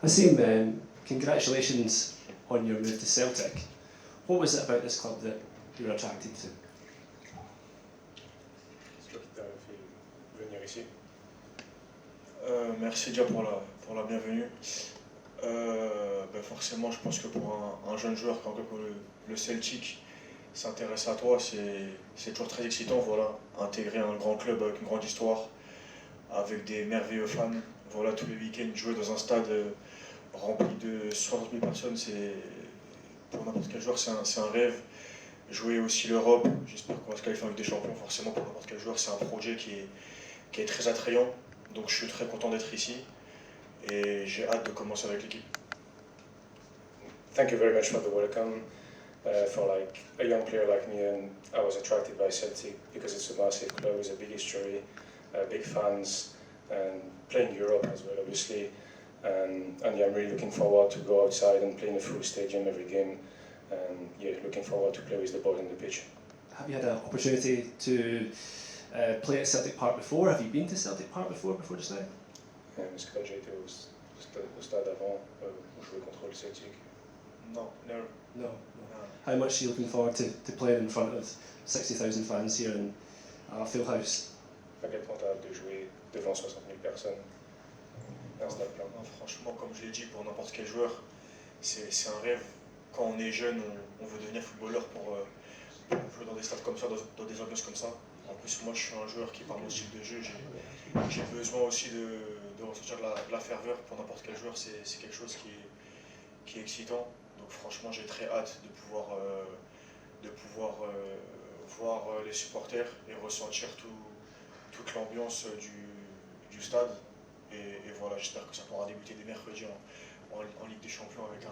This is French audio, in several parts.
Asim, congratulations on your move to Celtic. What was it about this club that you were attracted to? C'est toi qui t'as fait venir ici. Merci déjà pour la bienvenue. Forcément, je pense que pour un jeune joueur comme le Celtic, s'intéresser à toi, c'est toujours très excitant. Voilà, intégrer un grand club avec une grande histoire, avec des merveilleux fans. Voilà, tous les week-ends, jouer dans un stade rempli de 60 000 personnes, pour n'importe quel joueur, c'est un rêve. Jouer aussi l'Europe, j'espère qu'on va se qualifier en Ligue des Champions. Forcément, pour n'importe quel joueur, c'est un projet qui est très attrayant. Donc je suis très content d'être ici et j'ai hâte de commencer avec l'équipe. Thank you very much for the welcome. For like a young player like me, and I was attracted by Celtic because it's a massive club with a big history, big fans, and playing Europe as well, obviously. And yeah, I'm really looking forward to go outside and play in a full stadium every game. And yeah, looking forward to play with the ball on the pitch. Have you had an opportunity to play at Celtic Park before? Have you been to Celtic Park before just now? Est-ce que tu as déjà été au stade avant où jouer contre le Celtic? Non, never. No. How much are you looking forward to playing in front of 60,000 fans here in Phil House? À quel point tu as hâte de jouer devant 60 000 personnes dans un stade plein? Franchement, comme je l'ai dit, pour n'importe quel joueur, c'est un rêve. Quand on est jeune, on veut devenir footballeur pour jouer dans des stades comme ça, dans des ambiances comme ça. En plus, moi, je suis un joueur qui, par mon style de jeu, j'ai besoin aussi de ressentir de la ferveur. Pour n'importe quel joueur, c'est quelque chose qui est excitant. Donc franchement, j'ai très hâte de pouvoir voir les supporters et ressentir toute l'ambiance du stade. Et voilà, j'espère que ça pourra débuter dès mercredi en Ligue des Champions avec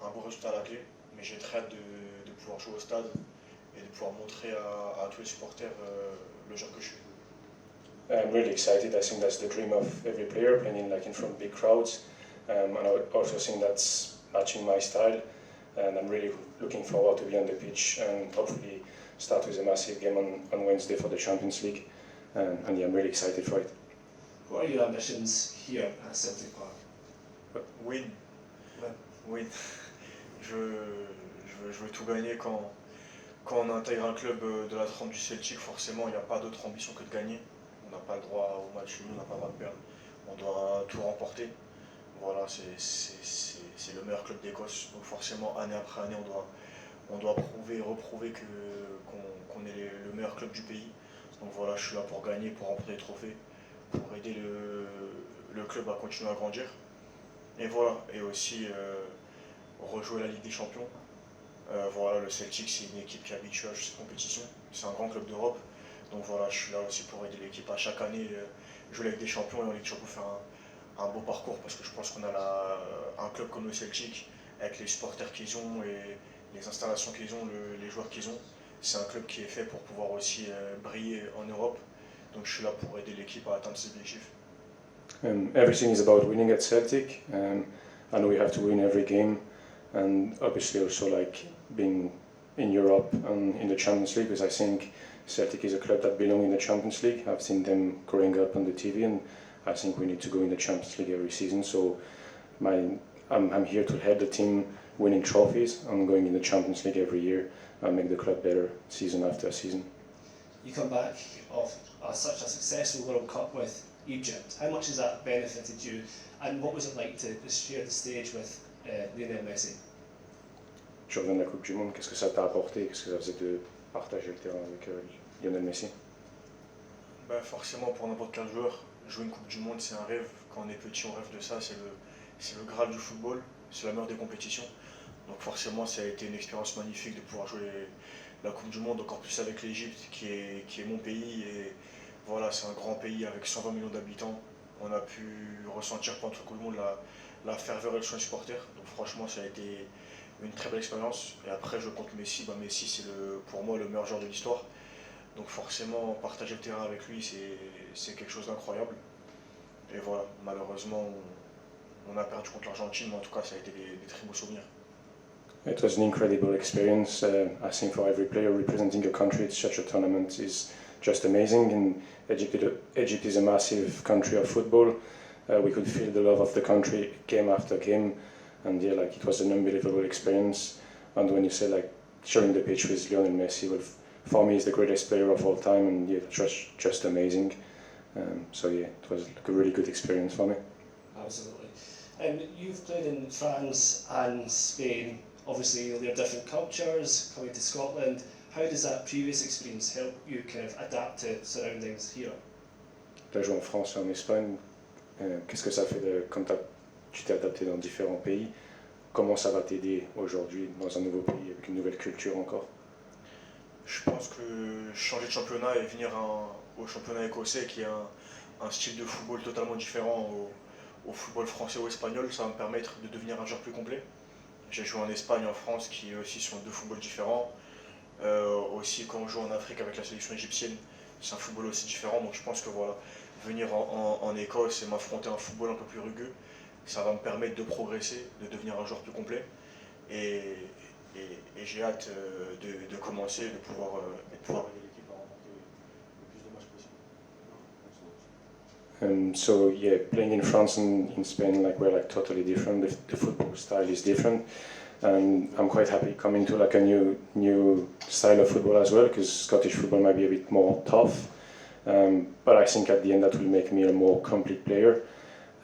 un beau résultat à la clé. Mais j'ai très hâte de pouvoir jouer au stade et de pouvoir montrer à tous les supporters le genre que je suis. I'm really excited. I think that's the dream of every player, playing in front of big crowds. And I also think that's matching my style. And I'm really looking forward to be on the pitch and hopefully start with a massive game on Wednesday for the Champions League. And yeah, I'm really excited for it. What are your ambitions here at Celtic Park? Win. Je veux tout gagner quand on intègre un club de la trempe du Celtic. Forcément, il n'y a pas d'autre ambition que de gagner. On n'a pas le droit au match nul, on n'a pas le droit de perdre. On doit tout remporter. Voilà, c'est le meilleur club d'Écosse. Donc forcément, année après année, on doit prouver et reprouver qu'on est le meilleur club du pays. Donc voilà, je suis là pour gagner, pour remporter des trophées, pour aider le club à continuer à grandir. Et voilà, et aussi rejouer la Ligue des Champions. Voilà, le Celtic, c'est une équipe qui est habituée à cette compétition. C'est un grand club d'Europe. Donc voilà, je suis là aussi pour aider l'équipe à chaque année jouer la Ligue des Champions et en Ligue des Champions faire un beau parcours parce que je pense qu'on a un club comme le Celtic avec les supporters qu'ils ont et les installations qu'ils ont, les joueurs qu'ils ont. C'est un club qui est fait pour pouvoir aussi briller en Europe. Donc je suis là pour aider l'équipe à atteindre ses objectifs. Everything is about winning at Celtic. I know we have to win every game and obviously also like being in Europe and in the Champions League because I think Celtic is a club that belongs in the Champions League. I've seen them growing up on the TV and I think we need to go in the Champions League every season. So I'm here to help the team winning trophies and going in the Champions League every year and make the club better season after season. You come back off such a successful World Cup with Egypt. How much has that benefited you and what was it like to share the stage with Lionel Messi? Tu reviens de la Coupe du Monde, qu'est-ce que ça t'a apporté? Qu'est-ce que ça faisait de partager le terrain avec Lionel Messi? Forcément, pour n'importe quel joueur, jouer une Coupe du Monde, c'est un rêve. Quand on est petit, on rêve de ça. C'est le Graal du football, c'est la meilleure des compétitions. Donc forcément, ça a été une expérience magnifique de pouvoir jouer la Coupe du Monde, encore plus avec l'Égypte, qui est mon pays. Et voilà, c'est un grand pays avec 120 millions d'habitants. On a pu ressentir pendant toute la Coupe du Monde la ferveur et le soin des supporters. Donc franchement, ça a été une très belle expérience. Et après, je compte Messi. Messi, c'est pour moi le meilleur joueur de l'histoire. Donc forcément, partager le terrain avec lui, c'est quelque chose d'incroyable. Et voilà, malheureusement, on a perdu contre l'Argentine, mais en tout cas, ça a été des très beaux souvenirs. It was an incredible experience. I think for every player representing a country, it's such a tournament is just amazing. And Egypt is a massive country of football, we could feel the love of the country game after game, and yeah, like it was an unbelievable experience. And when you say like sharing the pitch with Lionel Messi, well, for me, he's the greatest player of all time, and yeah, just amazing. So yeah, it was like a really good experience for me. Absolutely. And you've played in France and Spain. Obviously, they're different cultures. Coming to Scotland, how does that previous experience help you kind of adapt to surroundings here? Tu as joué en France et en Espagne. Qu'est-ce que ça fait tu t'es adapté dans différents pays? Comment ça va t'aider aujourd'hui dans un nouveau pays avec une nouvelle culture encore? Je pense que changer de championnat et venir au championnat écossais qui est un style de football totalement différent au football français ou espagnol, ça va me permettre de devenir un joueur plus complet. J'ai joué en Espagne, en France, qui aussi sont deux footballs différents. Aussi quand on joue en Afrique avec la sélection égyptienne, c'est un football aussi différent. Donc je pense que voilà, venir en Écosse et m'affronter à un football un peu plus rugueux, ça va me permettre de progresser, de devenir un joueur plus complet. Et j'ai hâte de commencer, de pouvoir aider l'équipe à remporter le plus de matchs possible. So yeah, playing in France and in Spain, like we're like totally different. The football style is different, and I'm quite happy coming to like a new style of football as well, because Scottish football might be a bit more tough, but I think at the end that will make me a more complete player.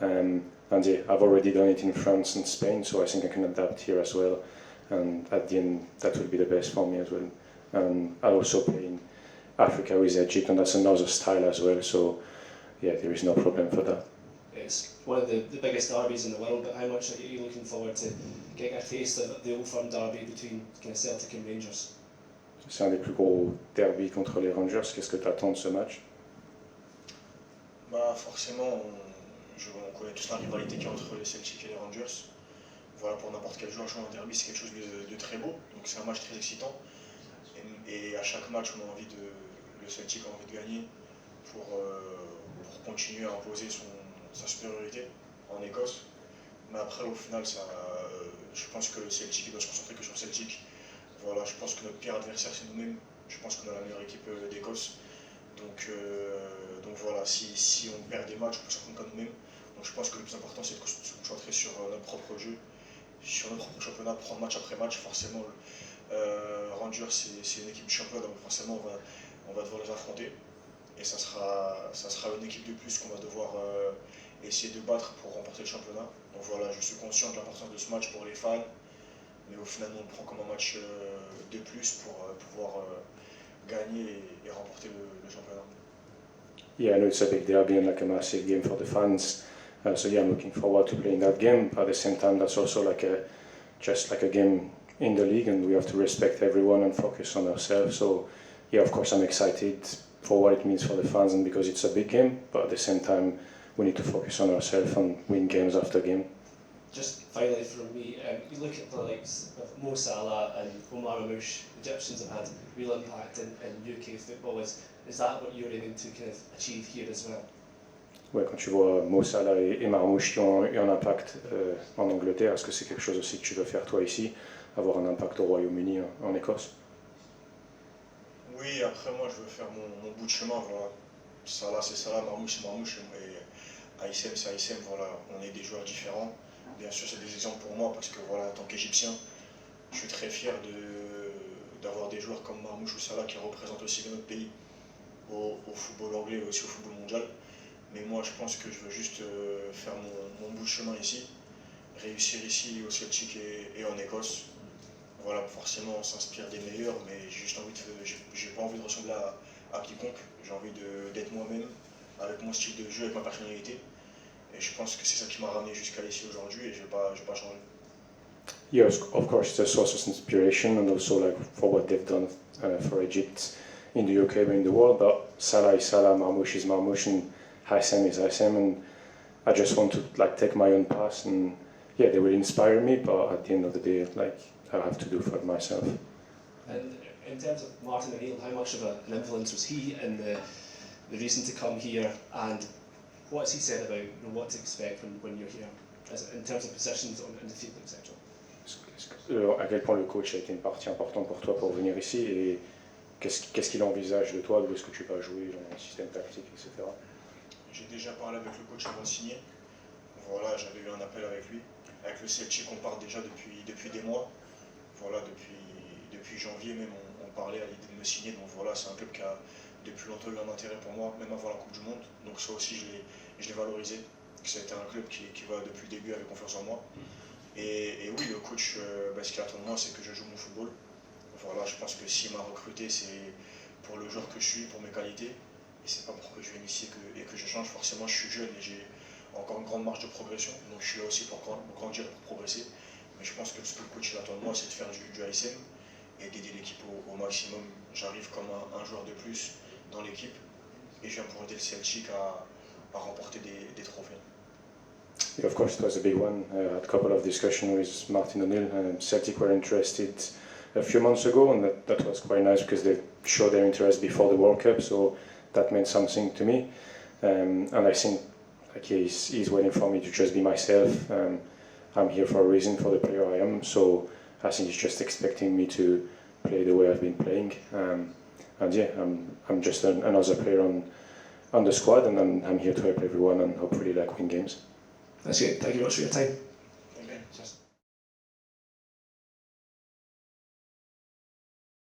And yeah, I've already done it in France and Spain, so I think I can adapt here as well. And at the end, that will be the best for me as well. And I'll also play in Africa with Egypt, and that's another style as well. So yeah, there is no problem for that. It's one of the biggest derbies in the world, but how much are you looking forward to getting a taste of the Old Firm derby between kind of Celtic and Rangers? C'est un des plus gros derbys contre les Rangers. Qu'est-ce que tu attends de ce match? Bah forcément, on connaît tous la rivalité qu'il y a entre les Celtic et les Rangers. Voilà, pour n'importe quel joueur jouer un derby, c'est quelque chose de très beau. Donc c'est un match très excitant. Et à chaque match, le Celtic a envie de gagner pour continuer à imposer sa supériorité en Écosse. Mais après, au final, je pense que le Celtic doit se concentrer que sur le Celtic. Voilà, je pense que notre pire adversaire, c'est nous-mêmes. Je pense qu'on a la meilleure équipe d'Écosse. Donc voilà, si on perd des matchs, on peut s'en prendre qu'à nous-mêmes. Donc je pense que le plus important, c'est de se concentrer sur notre propre jeu, sur notre propre championnat, prendre match après match. Forcément, Rangers, c'est une équipe du championnat, donc forcément, on va devoir les affronter. Et ça sera une équipe de plus qu'on va devoir essayer de battre pour remporter le championnat. Donc voilà, je suis conscient de l'importance de ce match pour les fans, mais au final, on le prend comme un match de plus pour pouvoir gagner et remporter le championnat. Yeah, I know it's a big derby and like a massive game for the fans. So yeah, I'm looking forward to playing that game. But at the same time, that's also just like a game in the league, and we have to respect everyone and focus on ourselves. So yeah, of course, I'm excited for what it means for the fans and because it's a big game. But at the same time, we need to focus on ourselves and win games after game. Just finally from me, you look at the likes of Mo Salah and Omar Mamouche. Egyptians have had real impact in UK football. Is that what you're aiming to kind of achieve here as well? Ouais, quand tu vois Mo Salah et Marmouche qui ont eu un impact en Angleterre, est-ce que c'est quelque chose aussi que tu veux faire toi ici, avoir un impact au Royaume-Uni, en Écosse? Oui, après moi je veux faire mon bout de chemin, voilà. Salah c'est Salah, Marmouche c'est Marmouche, et ASM c'est ASM, voilà. On est des joueurs différents. Bien sûr c'est des exemples pour moi parce que voilà, en tant qu'Égyptien, je suis très fier d'avoir des joueurs comme Marmouche ou Salah qui représentent aussi bien notre pays au football anglais et aussi au football mondial. Mais moi je pense que je veux juste faire mon bout de chemin ici, réussir ici au Celtic et en Écosse. Voilà, forcément on s'inspire des meilleurs, mais j'ai pas envie de ressembler à quiconque. J'ai envie d'être moi-même, avec mon style de jeu, avec ma personnalité. Et je pense que c'est ça qui m'a ramené jusqu'à ici aujourd'hui et je vais pas changer. Yes, of course, it's a source of inspiration and also like for what they've done for Egypt in the UK but in the world. But Salah is Salah, Marmouche is Marmouche, and Hassem is Hassem, and I just want to like take my own path, and yeah, they will inspire me, but at the end of the day, like I have to do for myself. And in terms of Martin O'Neill, how much of an influence was he in the reason to come here, and what has he said about what to expect when you're here, in terms of positions in the field, etc.? À quel point le coach a été une partie importante pour toi pour venir ici, et qu'est-ce qu'il envisage de toi, d'où est-ce que tu vas jouer, dans le système tactique, etc. J'ai déjà parlé avec le coach avant de signer. Voilà, j'avais eu un appel avec lui. Avec le Celtic, on parle déjà depuis des mois. Voilà, depuis janvier même, on parlait à l'idée de me signer. Donc voilà, c'est un club qui a depuis longtemps eu un intérêt pour moi, même avant la Coupe du Monde. Donc ça aussi, je l'ai valorisé. Ça a été un club qui va depuis le début avec confiance en moi. Et oui, le coach, ce qu'il attend de moi, c'est que je joue mon football. Voilà, je pense que s'il m'a recruté, c'est pour le joueur que je suis, pour mes qualités. Et c'est pas pour que je vienne ici et que je change. Forcément, je suis jeune et j'ai encore une grande marge de progression. Donc je suis là aussi pour grandir, pour progresser. Mais je pense que ce que le coach attend de moi, c'est de faire du ASM et d'aider l'équipe au maximum. J'arrive comme un joueur de plus dans l'équipe et je viens pour aider le Celtic à remporter des trophées. Yeah, of course, it was a big one. I had a couple of discussions with Martin O'Neill. Celtic were interested a few months ago, and that was quite nice because they showed their interest before the World Cup, so that meant something to me. And I think he's waiting for me to just be myself. I'm here for a reason, for the player I am, so I think he's just expecting me to play the way I've been playing. And yeah, I'm just another player on the squad, and I'm here to help everyone and hopefully win games. That's great. Thank you very much for your time. Okay. Cheers.